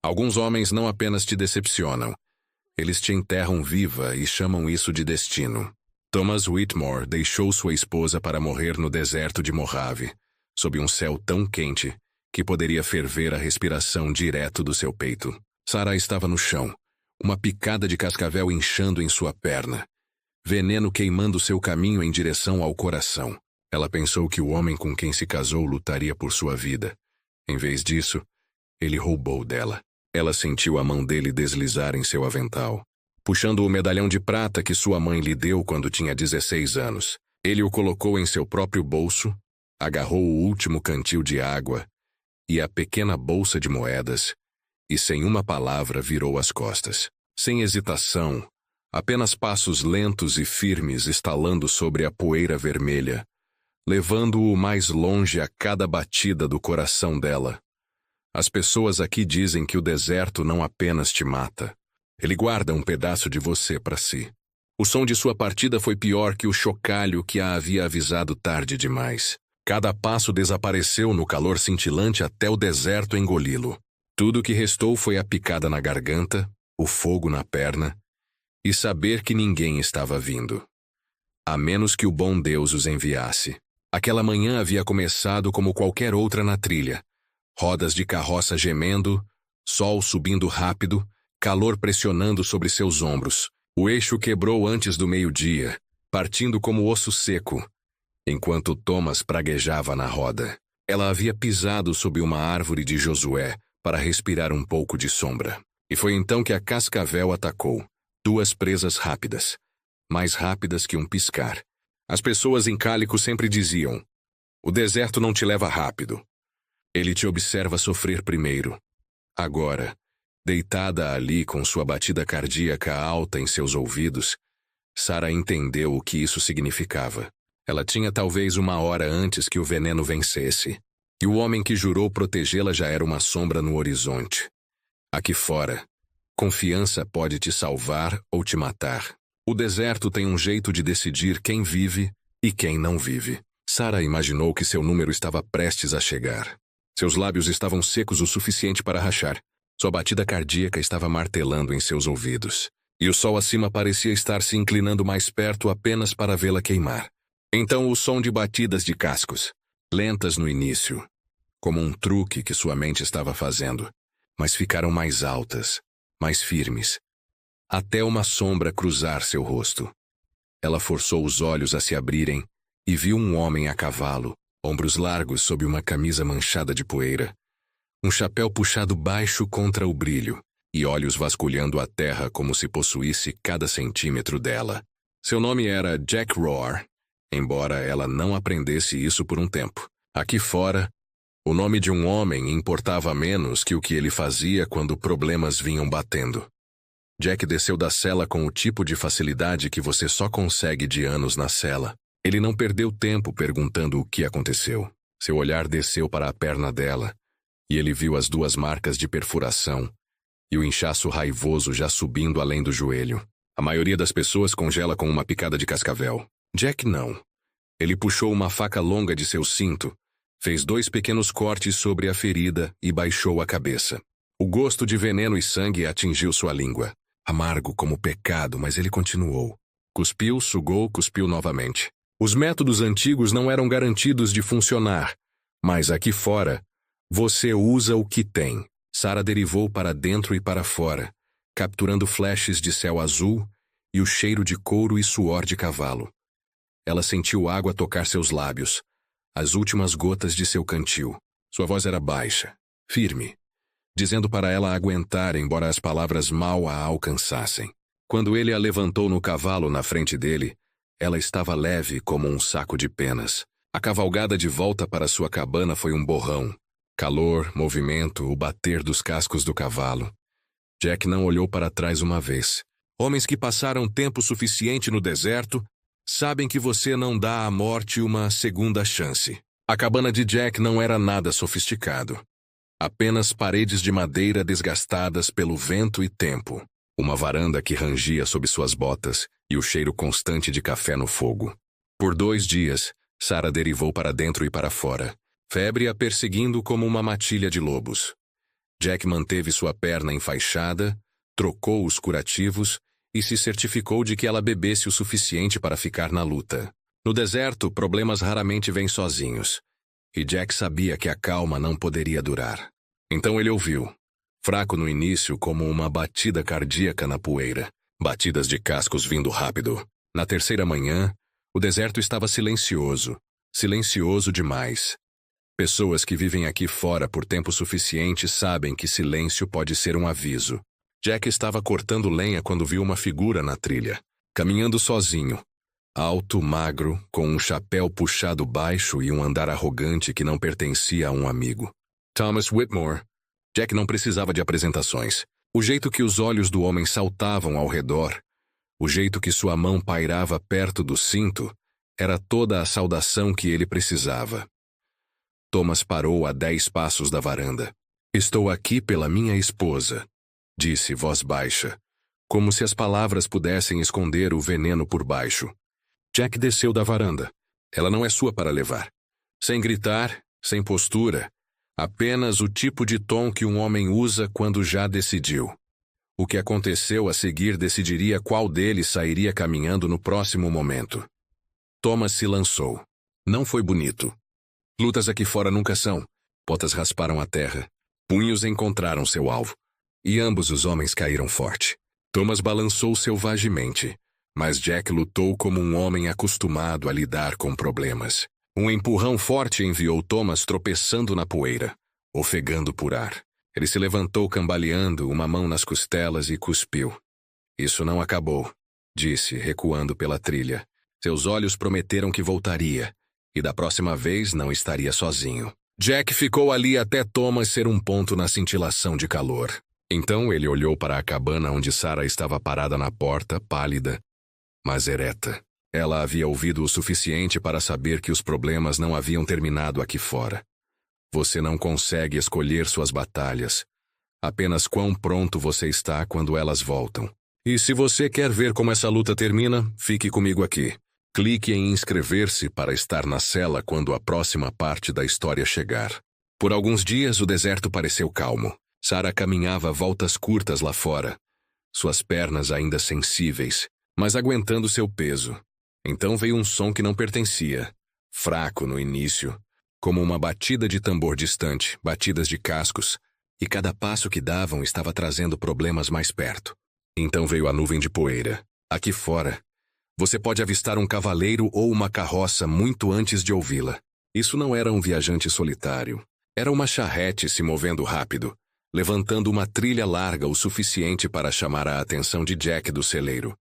Alguns homens não apenas te decepcionam, eles te enterram viva e chamam isso de destino. Thomas Whitmore deixou sua esposa para morrer no deserto de Mojave, sob um céu tão quente que poderia ferver a respiração direto do seu peito. Sarah estava no chão, uma picada de cascavel inchando em sua perna, veneno queimando seu caminho em direção ao coração. Ela pensou que o homem com quem se casou lutaria por sua vida. Em vez disso, ele roubou dela. Ela sentiu a mão dele deslizar em seu avental, puxando o medalhão de prata que sua mãe lhe deu quando tinha 16 anos. Ele o colocou em seu próprio bolso, agarrou o último cantil de água e a pequena bolsa de moedas, e sem uma palavra virou as costas. Sem hesitação, apenas passos lentos e firmes estalando sobre a poeira vermelha, levando-o mais longe a cada batida do coração dela. As pessoas aqui dizem que o deserto não apenas te mata. Ele guarda um pedaço de você para si. O som de sua partida foi pior que o chocalho que a havia avisado tarde demais. Cada passo desapareceu no calor cintilante até o deserto engoli-lo. Tudo o que restou foi a picada na garganta, o fogo na perna e saber que ninguém estava vindo. A menos que o bom Deus os enviasse. Aquela manhã havia começado como qualquer outra na trilha. Rodas de carroça gemendo, sol subindo rápido, calor pressionando sobre seus ombros. O eixo quebrou antes do meio-dia, partindo como osso seco, enquanto Thomas praguejava na roda. Ela havia pisado sob uma árvore de Josué para respirar um pouco de sombra. E foi então que a cascavel atacou. 2 presas rápidas, mais rápidas que um piscar. As pessoas em Cálico sempre diziam: o deserto não te leva rápido. Ele te observa sofrer primeiro. Agora, deitada ali com sua batida cardíaca alta em seus ouvidos, Sarah entendeu o que isso significava. Ela tinha talvez 1 hora antes que o veneno vencesse, e o homem que jurou protegê-la já era uma sombra no horizonte. Aqui fora, confiança pode te salvar ou te matar. O deserto tem um jeito de decidir quem vive e quem não vive. Sarah imaginou que seu número estava prestes a chegar. Seus lábios estavam secos o suficiente para rachar. Sua batida cardíaca estava martelando em seus ouvidos. E o sol acima parecia estar se inclinando mais perto apenas para vê-la queimar. Então o som de batidas de cascos, lentas no início, como um truque que sua mente estava fazendo, mas ficaram mais altas, mais firmes, até uma sombra cruzar seu rosto. Ela forçou os olhos a se abrirem e viu um homem a cavalo, ombros largos sob uma camisa manchada de poeira, um chapéu puxado baixo contra o brilho e olhos vasculhando a terra como se possuísse cada centímetro dela. Seu nome era Jack Roar, embora ela não aprendesse isso por um tempo. Aqui fora, o nome de um homem importava menos que o que ele fazia quando problemas vinham batendo. Jack desceu da cela com o tipo de facilidade que você só consegue de anos na cela. Ele não perdeu tempo perguntando o que aconteceu. Seu olhar desceu para a perna dela, e ele viu as 2 marcas de perfuração, e o inchaço raivoso já subindo além do joelho. A maioria das pessoas congela com uma picada de cascavel. Jack não. Ele puxou uma faca longa de seu cinto, fez 2 pequenos cortes sobre a ferida e baixou a cabeça. O gosto de veneno e sangue atingiu sua língua. Amargo como pecado, mas ele continuou. Cuspiu, sugou, cuspiu novamente. Os métodos antigos não eram garantidos de funcionar, mas aqui fora, você usa o que tem. Sarah derivou para dentro e para fora, capturando flashes de céu azul e o cheiro de couro e suor de cavalo. Ela sentiu água tocar seus lábios, as últimas gotas de seu cantil. Sua voz era baixa, firme, dizendo para ela aguentar embora as palavras mal a alcançassem. Quando ele a levantou no cavalo na frente dele, ela estava leve como um saco de penas. A cavalgada de volta para sua cabana foi um borrão. Calor, movimento, o bater dos cascos do cavalo. Jack não olhou para trás uma vez. Homens que passaram tempo suficiente no deserto sabem que você não dá à morte uma segunda chance. A cabana de Jack não era nada sofisticado. Apenas paredes de madeira desgastadas pelo vento e tempo. Uma varanda que rangia sob suas botas e o cheiro constante de café no fogo. Por 2 dias, Sarah derivou para dentro e para fora, febre a perseguindo como uma matilha de lobos. Jack manteve sua perna enfaixada, trocou os curativos e se certificou de que ela bebesse o suficiente para ficar na luta. No deserto, problemas raramente vêm sozinhos, e Jack sabia que a calma não poderia durar. Então ele ouviu, fraco no início como uma batida cardíaca na poeira, batidas de cascos vindo rápido. Na terceira manhã, o deserto estava silencioso, silencioso demais. Pessoas que vivem aqui fora por tempo suficiente sabem que silêncio pode ser um aviso. Jack estava cortando lenha quando viu uma figura na trilha, caminhando sozinho. Alto, magro, com um chapéu puxado baixo e um andar arrogante que não pertencia a um amigo. Thomas Whitmore. Jack não precisava de apresentações. O jeito que os olhos do homem saltavam ao redor, o jeito que sua mão pairava perto do cinto, era toda a saudação que ele precisava. Thomas parou a 10 passos da varanda. Estou aqui pela minha esposa, disse voz baixa, como se as palavras pudessem esconder o veneno por baixo. Jack desceu da varanda. Ela não é sua para levar. Sem gritar, sem postura, apenas o tipo de tom que um homem usa quando já decidiu. O que aconteceu a seguir decidiria qual deles sairia caminhando no próximo momento. Thomas se lançou. Não foi bonito. Lutas aqui fora nunca são. Botas rasparam a terra. Punhos encontraram seu alvo. E ambos os homens caíram forte. Thomas balançou selvagemente, mas Jack lutou como um homem acostumado a lidar com problemas. Um empurrão forte enviou Thomas tropeçando na poeira, ofegando por ar. Ele se levantou cambaleando, uma mão nas costelas e cuspiu. Isso não acabou, disse, recuando pela trilha. Seus olhos prometeram que voltaria, e da próxima vez não estaria sozinho. Jack ficou ali até Thomas ser um ponto na cintilação de calor. Então ele olhou para a cabana onde Sarah estava parada na porta, pálida, mas ereta. Ela havia ouvido o suficiente para saber que os problemas não haviam terminado aqui fora. Você não consegue escolher suas batalhas, apenas quão pronto você está quando elas voltam. E se você quer ver como essa luta termina, fique comigo aqui. Clique em inscrever-se para estar na cela quando a próxima parte da história chegar. Por alguns dias o deserto pareceu calmo. Sarah caminhava voltas curtas lá fora, suas pernas ainda sensíveis, mas aguentando seu peso. Então veio um som que não pertencia, fraco no início, como uma batida de tambor distante, batidas de cascos, e cada passo que davam estava trazendo problemas mais perto. Então veio a nuvem de poeira. Aqui fora, você pode avistar um cavaleiro ou uma carroça muito antes de ouvi-la. Isso não era um viajante solitário. Era uma charrete se movendo rápido, levantando uma trilha larga o suficiente para chamar a atenção de Jack do celeiro.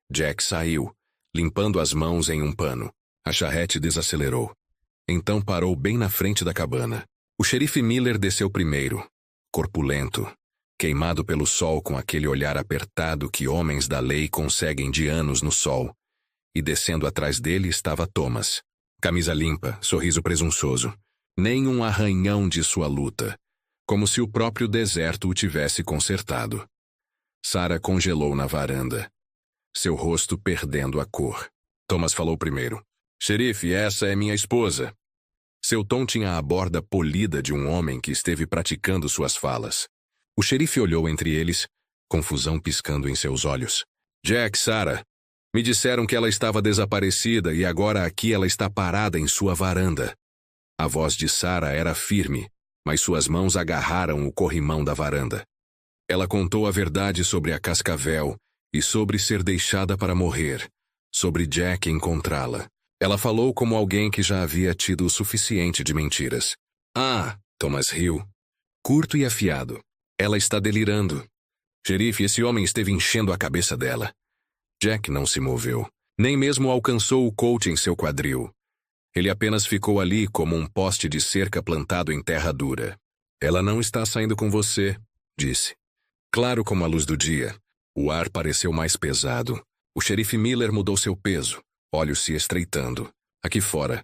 Jack saiu, limpando as mãos em um pano. A charrete desacelerou. Então parou bem na frente da cabana. O xerife Miller desceu primeiro, corpulento, queimado pelo sol com aquele olhar apertado que homens da lei conseguem de anos no sol. E descendo atrás dele estava Thomas. Camisa limpa, sorriso presunçoso. Nem um arranhão de sua luta, como se o próprio deserto o tivesse consertado. Sarah congelou na varanda, seu rosto perdendo a cor. Thomas falou primeiro. Xerife, essa é minha esposa. Seu tom tinha a borda polida de um homem que esteve praticando suas falas. O xerife olhou entre eles, confusão piscando em seus olhos. Jack, Sarah, me disseram que ela estava desaparecida e agora aqui ela está parada em sua varanda. A voz de Sarah era firme, mas suas mãos agarraram o corrimão da varanda. Ela contou a verdade sobre a cascavel e sobre ser deixada para morrer, sobre Jack encontrá-la. Ela falou como alguém que já havia tido o suficiente de mentiras. Ah, Thomas riu. Curto e afiado. Ela está delirando. Xerife, esse homem esteve enchendo a cabeça dela. Jack não se moveu. Nem mesmo alcançou o colt em seu quadril. Ele apenas ficou ali como um poste de cerca plantado em terra dura. Ela não está saindo com você, disse. Claro como a luz do dia. O ar pareceu mais pesado. O xerife Miller mudou seu peso, olhos se estreitando. Aqui fora,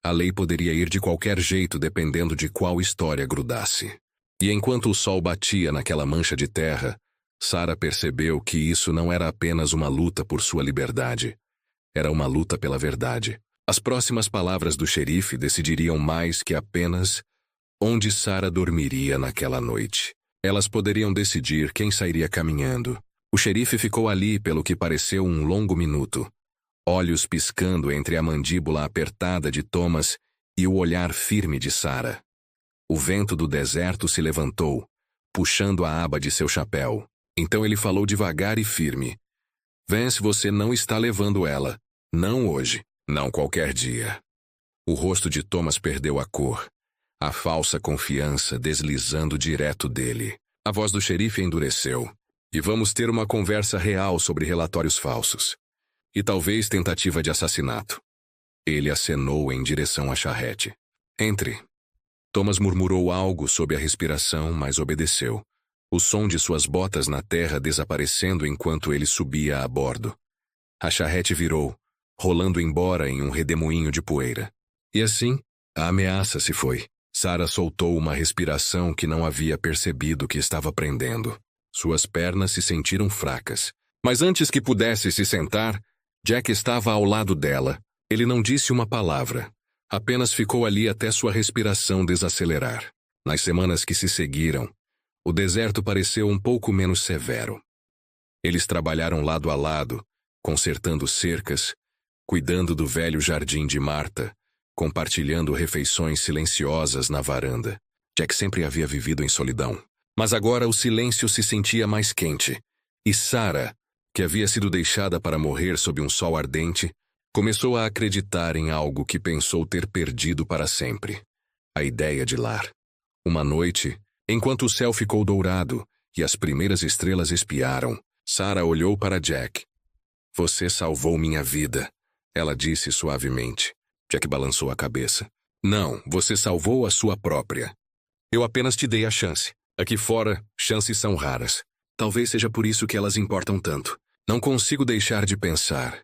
a lei poderia ir de qualquer jeito dependendo de qual história grudasse. E enquanto o sol batia naquela mancha de terra, Sarah percebeu que isso não era apenas uma luta por sua liberdade. Era uma luta pela verdade. As próximas palavras do xerife decidiriam mais que apenas onde Sarah dormiria naquela noite. Elas poderiam decidir quem sairia caminhando. O xerife ficou ali pelo que pareceu um longo minuto, olhos piscando entre a mandíbula apertada de Thomas e o olhar firme de Sarah. O vento do deserto se levantou, puxando a aba de seu chapéu. Então ele falou devagar e firme. Vance, você não está levando ela. Não hoje. Não qualquer dia. O rosto de Thomas perdeu a cor, a falsa confiança deslizando direto dele. A voz do xerife endureceu. E vamos ter uma conversa real sobre relatórios falsos. E talvez tentativa de assassinato. Ele acenou em direção à charrete. Entre. Thomas murmurou algo sob a respiração, mas obedeceu. O som de suas botas na terra desaparecendo enquanto ele subia a bordo. A charrete virou, rolando embora em um redemoinho de poeira. E assim, a ameaça se foi. Sarah soltou uma respiração que não havia percebido que estava prendendo. Suas pernas se sentiram fracas. Mas antes que pudesse se sentar, Jack estava ao lado dela. Ele não disse uma palavra. Apenas ficou ali até sua respiração desacelerar. Nas semanas que se seguiram, o deserto pareceu um pouco menos severo. Eles trabalharam lado a lado, consertando cercas, cuidando do velho jardim de Marta, compartilhando refeições silenciosas na varanda. Jack sempre havia vivido em solidão. Mas agora o silêncio se sentia mais quente. E Sarah, que havia sido deixada para morrer sob um sol ardente, começou a acreditar em algo que pensou ter perdido para sempre. A ideia de lar. Uma noite, enquanto o céu ficou dourado e as primeiras estrelas espiaram, Sarah olhou para Jack. Você salvou minha vida, ela disse suavemente. Jack balançou a cabeça. Não, você salvou a sua própria. Eu apenas te dei a chance. Aqui fora, chances são raras. Talvez seja por isso que elas importam tanto. Não consigo deixar de pensar.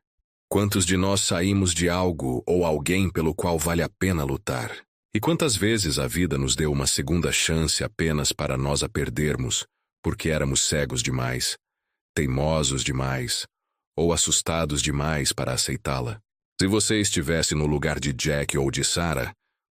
Quantos de nós saímos de algo ou alguém pelo qual vale a pena lutar? E quantas vezes a vida nos deu uma segunda chance apenas para nós a perdermos, porque éramos cegos demais, teimosos demais, ou assustados demais para aceitá-la? Se você estivesse no lugar de Jack ou de Sarah,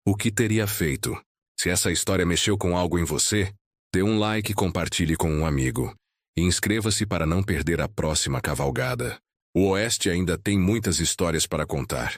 o que teria feito? Se essa história mexeu com algo em você, dê um like e compartilhe com um amigo. E inscreva-se para não perder a próxima cavalgada. O Oeste ainda tem muitas histórias para contar.